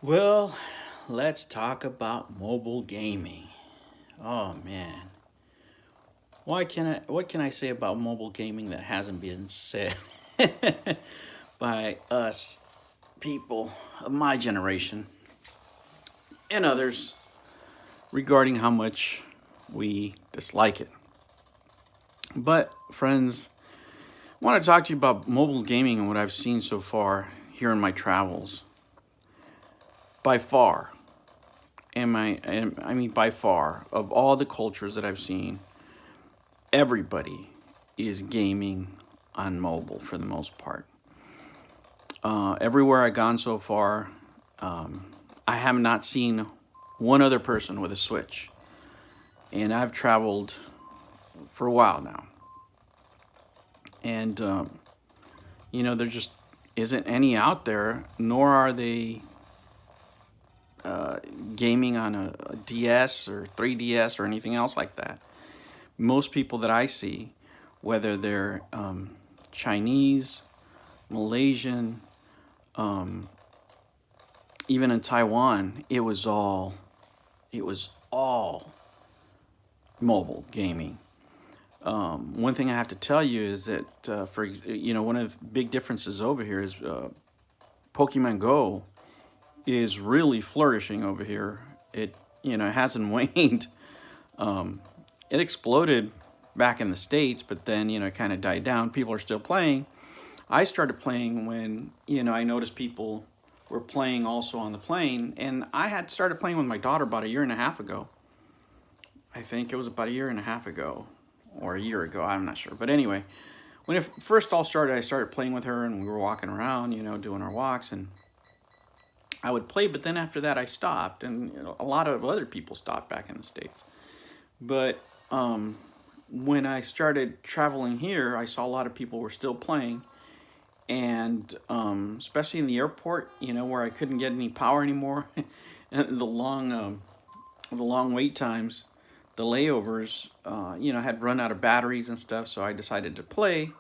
Well, let's talk about mobile gaming. Oh man. What can I say about mobile gaming that hasn't been said by us people of my generation and others regarding how much we dislike it. But friends, I want to talk to you about mobile gaming and what I've seen so far here in my travels. By far, I mean by far of all the cultures that I've seen, everybody is gaming on mobile for the most part. Everywhere I've gone so far, I have not seen one other person with a Switch. And I've traveled for a while now. And, there just isn't any out there, nor are they gaming on a DS or 3DS or anything else like that. Most people that I see, whether they're Chinese, Malaysian, even in Taiwan, it was all mobile gaming. One thing I have to tell you is that one of the big differences over here is Pokemon Go is really flourishing over here. It hasn't waned. It exploded back in the States, but then it kind of died down. People are still playing. I started playing when I noticed people were playing also on the plane, and I had started playing with my daughter about a year and a half ago. I think it was about a year and a half ago, or a year ago. I'm not sure, but anyway, when it first all started, I started playing with her, and we were walking around, doing our walks, and I would play. But then after that, I stopped, and a lot of other people stopped back in the States. But when I started traveling here, I saw a lot of people were still playing, and especially in the airport, where I couldn't get any power anymore, and the long wait times, the layovers, had run out of batteries and stuff. So I decided to play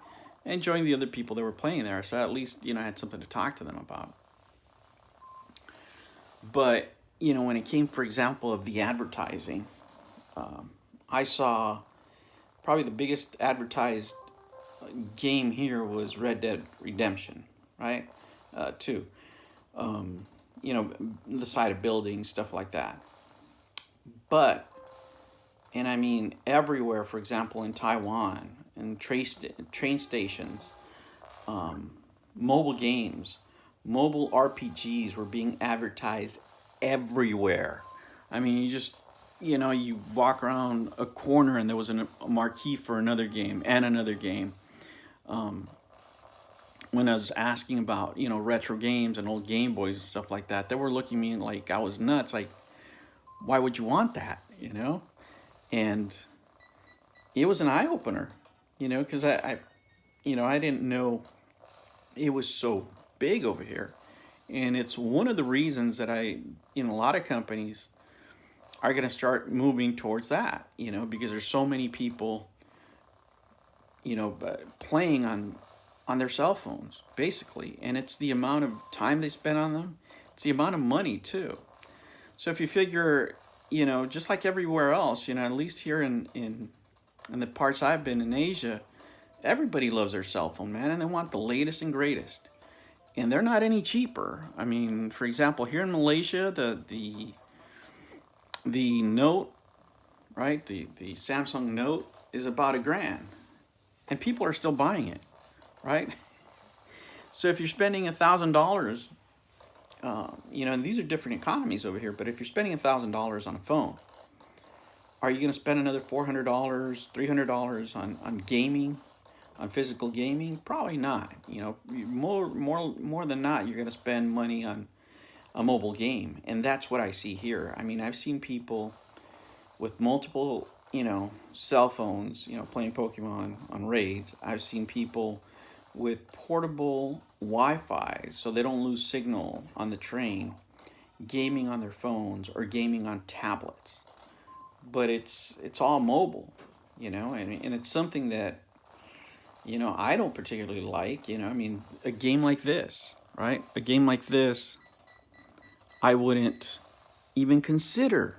and join the other people that were playing there. So at least I had something to talk to them about. But when it came, for example, of the advertising, I saw probably the biggest advertised game here was Red Dead Redemption, right? Two, the side of buildings, stuff like that. But, and I mean everywhere, for example, in Taiwan, and train stations, mobile games, mobile RPGs were being advertised everywhere. I mean, you walk around a corner and there was a marquee for another game and another game. When I was asking about, retro games and old Game Boys and stuff like that, they were looking at me like I was nuts. Like, why would you want that? And it was an eye opener, because I didn't know it was so big over here. And it's one of the reasons that a lot of companies are going to start moving towards that, because there's so many people, playing on their cell phones, basically. And it's the amount of time they spend on them. It's the amount of money, too. So if you figure, just like everywhere else, at least here in the parts I've been in Asia, everybody loves their cell phone, man, and they want the latest and greatest. And they're not any cheaper. I mean, for example, here in Malaysia, the Note, right, the Samsung Note is about $1,000, and people are still buying it, right? So if you're spending $1,000, and these are different economies over here, but if you're spending $1,000 on a phone, are you going to spend another $400, $300 on gaming, on physical gaming? Probably not. More than not, you're going to spend money on a mobile game, and that's what I see here. I mean, I've seen people with multiple, cell phones, playing Pokemon on raids. I've seen people with portable Wi-Fi so they don't lose signal on the train, gaming on their phones or gaming on tablets. But it's all mobile, and it's something that I don't particularly like. I mean, a game like this, right? A game like this, I wouldn't even consider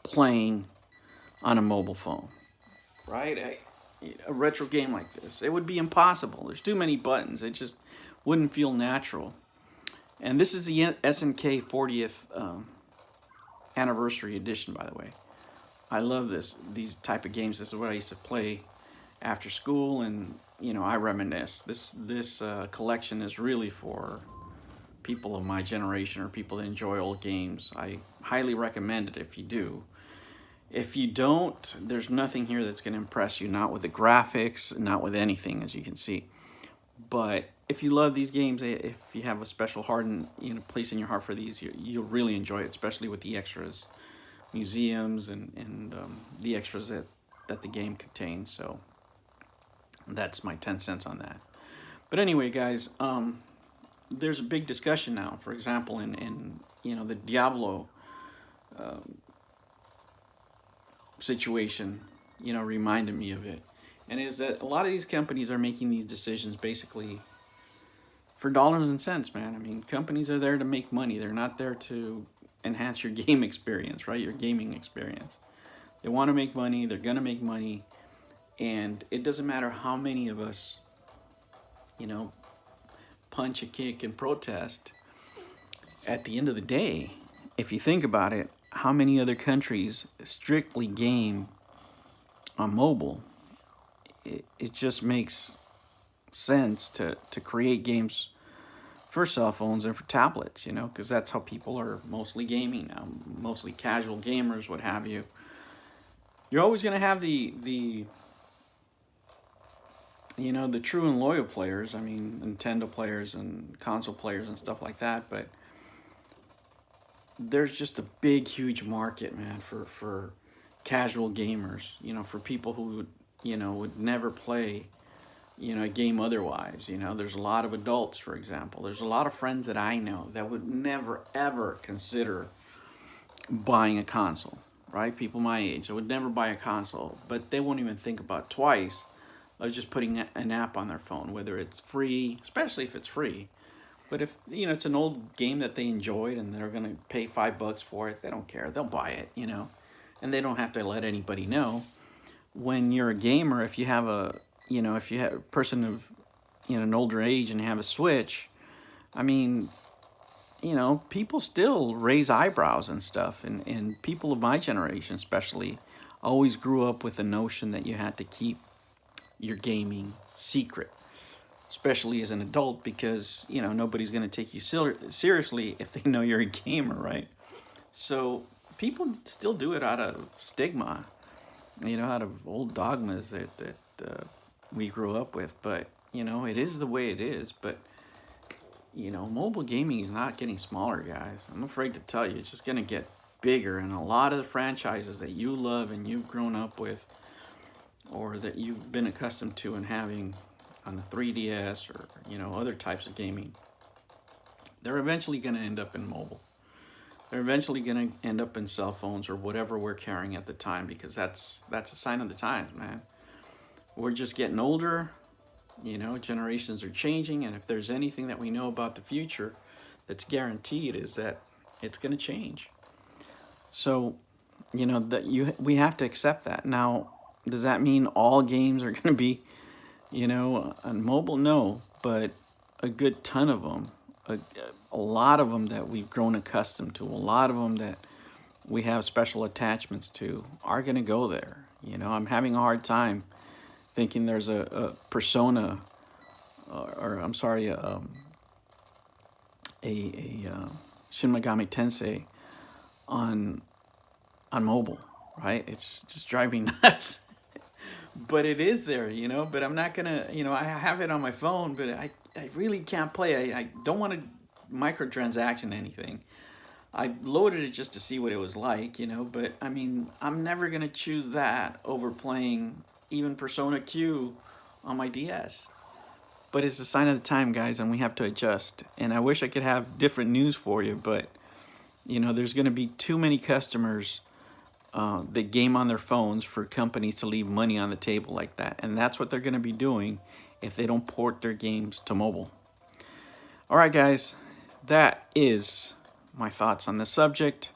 playing on a mobile phone, right? A retro game like this, it would be impossible. There's too many buttons. It just wouldn't feel natural. And this is the SNK 40th anniversary edition, by the way. I love these type of games. This is what I used to play after school, and I reminisce. This collection is really for people of my generation or people that enjoy old games. I highly recommend it if you do. If you don't, there's nothing here that's going to impress you. Not with the graphics, not with anything, as you can see. But if you love these games, if you have a special heart and place in your heart for these, you'll really enjoy it, especially with the extras, museums, and the extras that the game contains. So that's my 10 cents on that. But anyway, guys, there's a big discussion now. For example, in the Diablo situation, reminded me of it. And is that a lot of these companies are making these decisions basically for dollars and cents, man. I mean, companies are there to make money. They're not there to enhance your game experience, right? Your gaming experience. They want to make money. They're going to make money. And it doesn't matter how many of us, punch a kick and protest. At the end of the day, if you think about it, how many other countries strictly game on mobile? It just makes sense to create games for cell phones and for tablets, because that's how people are mostly gaming now, mostly casual gamers, what have you. You're always going to have the true and loyal players. I mean, Nintendo players and console players and stuff like that, but there's just a big, huge market, man, for casual gamers, for people who would never play, a game otherwise. There's a lot of adults, for example. There's a lot of friends that I know that would never, ever consider buying a console, right? People my age that would never buy a console, but they won't even think about twice of just putting an app on their phone, whether it's free, especially if it's free. But if, it's an old game that they enjoyed and they're going to pay $5 for it, they don't care. They'll buy it, and they don't have to let anybody know. When you're a gamer, if you have a person of, an older age and have a Switch, I mean, people still raise eyebrows and stuff. And people of my generation especially always grew up with the notion that you had to keep your gaming secret, especially as an adult, because nobody's going to take you seriously if they know you're a gamer, right? So people still do it out of stigma, out of old dogmas that we grew up with. But it is the way it is. But mobile gaming is not getting smaller, guys. I'm afraid to tell you, it's just going to get bigger. And a lot of the franchises that you love and you've grown up with, or that you've been accustomed to and having on the 3DS or other types of gaming, they're eventually going to end up in mobile. They're eventually going to end up in cell phones or whatever we're carrying at the time, because that's a sign of the times, man. We're just getting older, generations are changing, and if there's anything that we know about the future that's guaranteed, is that it's going to change. So, we have to accept that. Now, does that mean all games are going to be, on mobile? No, but a good ton of them, a lot of them that we've grown accustomed to, a lot of them that we have special attachments to, are going to go there. I'm having a hard time thinking there's a Persona, or I'm sorry, a Shin Megami Tensei on mobile, right? It's just driving me nuts. But it is there, but I'm not gonna, I have it on my phone, but I really can't play. I don't want to microtransaction anything. I loaded it just to see what it was like, but I mean, I'm never gonna choose that over playing even Persona Q on my DS. But it's a sign of the time, guys, and we have to adjust. And I wish I could have different news for you, but there's gonna be too many customers that game on their phones for companies to leave money on the table like that. And that's what they're going to be doing if they don't port their games to mobile. All right, guys, that is my thoughts on this subject.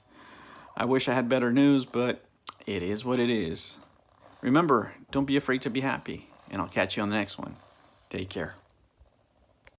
I wish I had better news, but it is what it is. Remember, don't be afraid to be happy, and I'll catch you on the next one. Take care.